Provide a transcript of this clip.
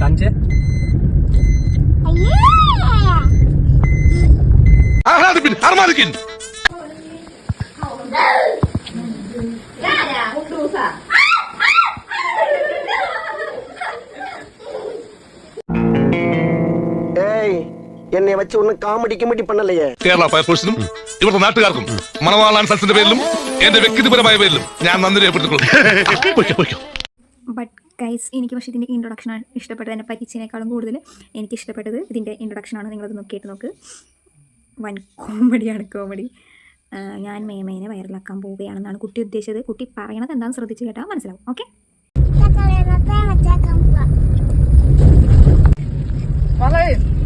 കാണിച്ചേ. എന്നെ വെച്ച് ഒന്ന് കാമഡി പണല്ലേ. കേരള ഫയർഫോഴ്സിനും ഇവിടുത്തെ നാട്ടുകാർക്കും മണവാളാൻ സൽസിന്റെ പേരിലും എന്റെ വ്യക്തിപരമായ പേരിലും ഞാൻ നന്ദി രേഖപ്പെടുത്തിക്കൊള്ളും. ബട്ട് ഗൈസ്, എനിക്ക് പക്ഷേ ഇതിൻ്റെ ഇൻട്രൊഡക്ഷനാണ് ഇഷ്ടപ്പെട്ടത്. എന്നെ പറ്റിച്ചതിനേക്കാളും കൂടുതൽ എനിക്ക് ഇഷ്ടപ്പെട്ടത് ഇതിൻ്റെ ഇൻട്രൊഡക്ഷനാണ്. നിങ്ങളത് കേട്ട് നോക്ക്. വൻ കോമഡി. ഞാൻ മേമേനെ വൈറലാക്കാൻ പോവുകയാണെന്നാണ് കുട്ടി ഉദ്ദേശിച്ചത്. കുട്ടി പറയണത് എന്താണെന്ന് ശ്രദ്ധിച്ച് കേട്ടാൽ മനസ്സിലാവും. Okay, Bye.